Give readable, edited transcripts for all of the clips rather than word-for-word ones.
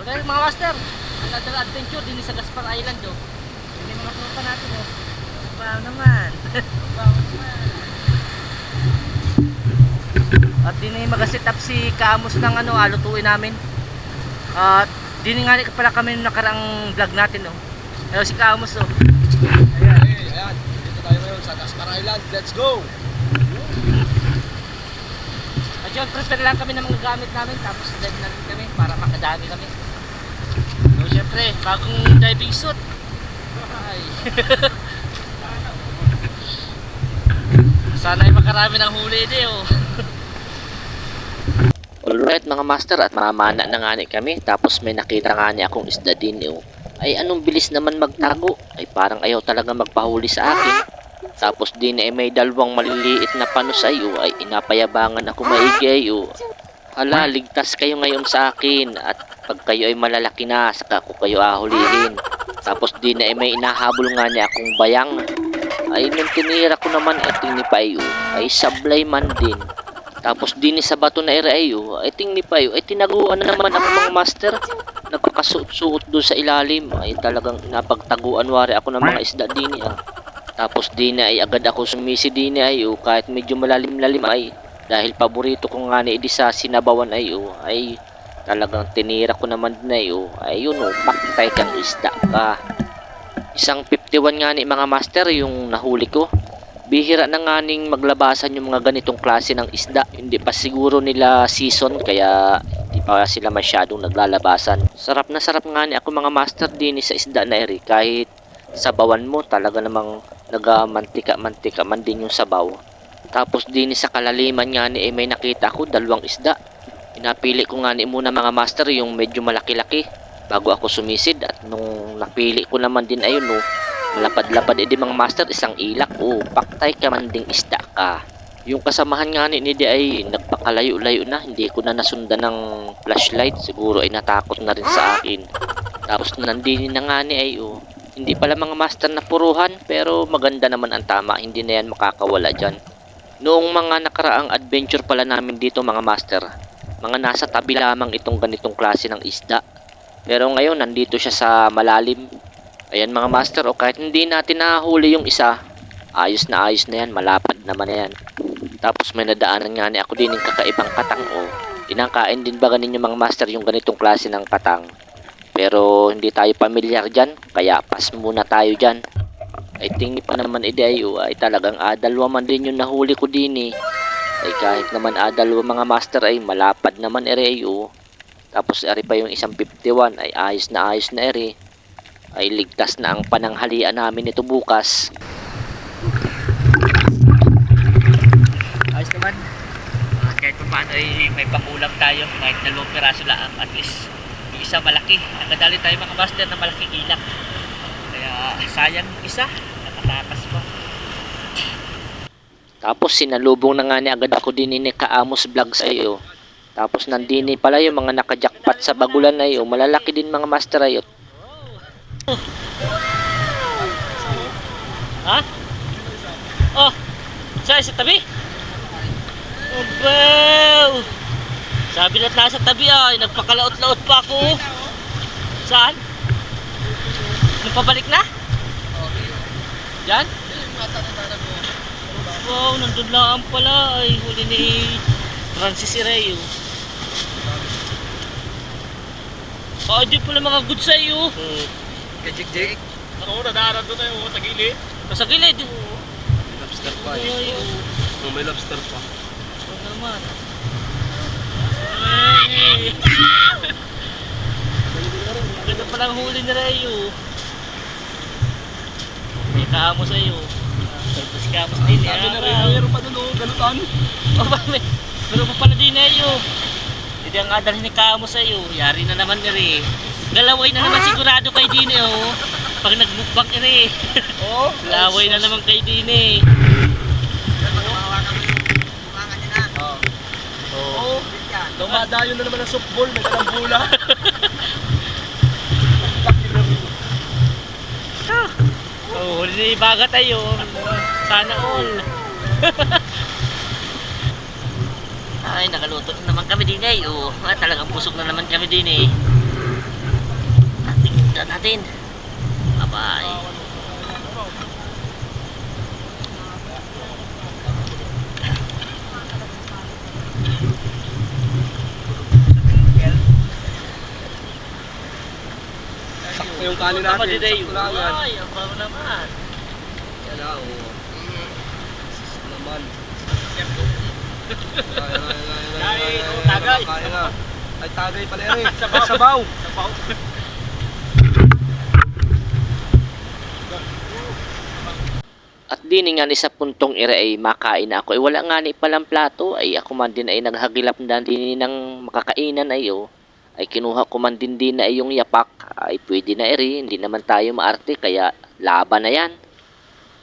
Pero mga master, another adventure din sa Gaspar Island oh. Hindi mga tropa natin oh. Wow naman. Wow naman. At din ay mag-set up si Kaamos ng ano, alutuin namin. At din nga pala kami nung nakarang vlog natin oh. Pero si Kaamos oh. Ayan. Hey, ayan. Dito tayo ngayon sa Gaspar Island. Let's go! At yun, prepare lang kami ng mga gamit namin. Tapos dive na rin kami para makadami kami. So syempre, bagong diving suit. Ay. Sana ay makarami ng huli din oh. Alright mga master, at mamana na nga ni kami. Tapos may nakita nga ni akong isda din oh. Ay anong bilis naman magtago. Ay parang ayaw talaga magpahuli sa akin. Tapos din ay may dalawang maliliit na panusay oh. Ay inapayabangan ako maigi oh. Hala, ligtas kayo ngayon sa akin. At pag kayo ay malalaki na, saka ko kayo ahulihin. Tapos din ay may inahabol nga ni akong bayang. Ay nung tinira ko naman at tinipay oh. Ay sablay man din. Tapos din sa bato na irayo ay tingnipayo ay tinaguan na naman ako mga master. Nagpakasuot-suot doon sa ilalim. Ay talagang napagtaguan wari ako ng mga isda din ah. Tapos din ay agad ako sumisi din ay kahit medyo malalim-lalim ay dahil paborito ko nga ni sa sinabawan ay ay talagang tinira ko naman din ay yun paktay kang isda ka. Isang 51 nga ni mga master yung nahuli ko. Bihira na nga ning maglabasan yung mga ganitong klase ng isda. Hindi pa siguro nila season kaya hindi pa sila masyadong naglalabasan. Sarap na sarap nga ni ako mga master din sa isda na eri. Kahit sabawan mo talaga namang nagamantika-mantika man din yung sabaw. Tapos din sa kalaliman nga ni may nakita ko dalawang isda. Pinapili ko nga ni muna mga master yung medyo malaki-laki bago ako sumisid. At nung napili ko naman din ayun malapad-lapad mga master isang ilak paktay ka man ding isda ka. Yung kasamahan nga ni di ay nagpakalayo-layo na, hindi ko na nasundan ng flashlight, siguro ay natakot na rin sa akin. Tapos nandini na nga ni ay hindi pala mga master na puruhan, pero maganda naman ang tama, hindi na yan makakawala dyan. Noong mga nakaraang adventure pala namin dito mga master, mga nasa tabi lamang itong ganitong klase ng isda, pero ngayon nandito siya sa malalim. Ayan mga master kahit hindi natin nahuli yung isa, ayos na yan, malapad naman na yan. Tapos may nadaanan nga ni ako din yung kakaibang katang tinangkain din ba ganin yung mga master yung ganitong klase ng katang. Pero hindi tayo pamilyar dyan, kaya pass muna tayo dyan. Ay tingin pa naman ay talagang adalwa man din yung nahuli ko din Ay kahit naman adalwa mga master ay malapad naman Tapos eri pa yung isang 51 ay ayos na eri. Ay ligtas na ang pananghalian namin ito bukas. Ayos naman. Kahit pa paano ay may pangulam tayo. Kahit 2 piraso lang. At least yung isa malaki. Nagadali tayo mga master na malaking ilak. Kaya sayang isa. Nakatakas pa. Tapos sinalubong na nga ni agad ako din ni Kaamos Vlog sa iyo. Tapos nandini pala yung mga nakajakpat sa bagulan na iyo. Malalaki din mga master ayo. Ha? Oh, sa tabi? Oh, wow! Sabi na nasa tabi ay nagpakalaot-laot pa ako. Saan? Pabalik na? Diyan? Wow, nandun lang pala ay huli ni Francis Ireo. Di pala mga good sa'yo. Kajik-jik. Ako, nadaanan doon tayo sa gilid. Sa gilid. May lobster pa may lobster pa. Ano naman? Ay! Ganda palang huli ni Rayo. May kaamo sa'yo. Tapos kaamos din Sabi na rin, mayroon pa doon, galutan. Meron pa pala din Rayo. Hindi ang adal ni kaamo sa'yo. Yari na naman ni Ray. Galaway na naman sigurado kay Dine pag nagbukbak ere. Laway na naman kay Dine. Dumadayo na naman ang softball, may dalang bola. Huli na ibaga tayo. Sana all. Ay, nakaluto na naman kami din talagang busog na naman kami din natin. Bye-bye. Sakto yung kanin natin. Sakto lang yan. Ay, ang bago naman. Yan na, oo. Sis naman. Tagay. Kain na. Ay, tagay pala yan eh. Sabaw. At di ni nga ni sa puntong ira ay makain na ako. Ay wala nga ni palang plato. Ay ako man din ay naghagilap na din ng makakainan ay ay kinuha ko man din na ay yung yapak. Ay pwede na iri. Hindi naman tayo maarte. Kaya laban na yan.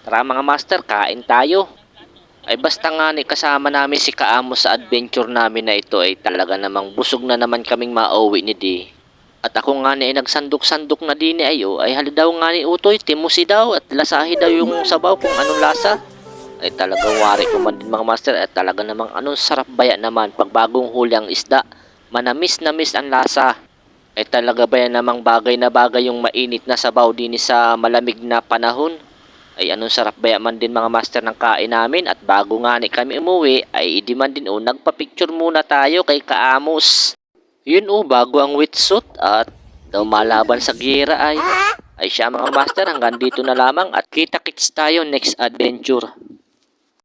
Tara mga master, kain tayo. Ay basta nga ni kasama namin si Kaamo sa adventure namin na ito ay talaga namang busog na naman kaming mauwi ni Di. At ako nga ni ay nagsandok-sandok na din ay hali daw nga ni Utoy, timusi daw at lasahi daw yung sabaw kung anong lasa. Ay talagang wari ko man din mga master at talaga namang anong sarap baya naman pag bagong huli ang isda. Manamis ang lasa. Ay talaga ba yan namang bagay na bagay yung mainit na sabaw din sa malamig na panahon. Ay anong sarap baya man din mga master ng kain namin at bago nga ni kami umuwi ay idi man din nagpa-picture muna tayo kay Kaamos. Yun bago ang wetsuit at daw malaban sa gira ay siya mga master hanggang dito na lamang at kita-kits tayo next adventure.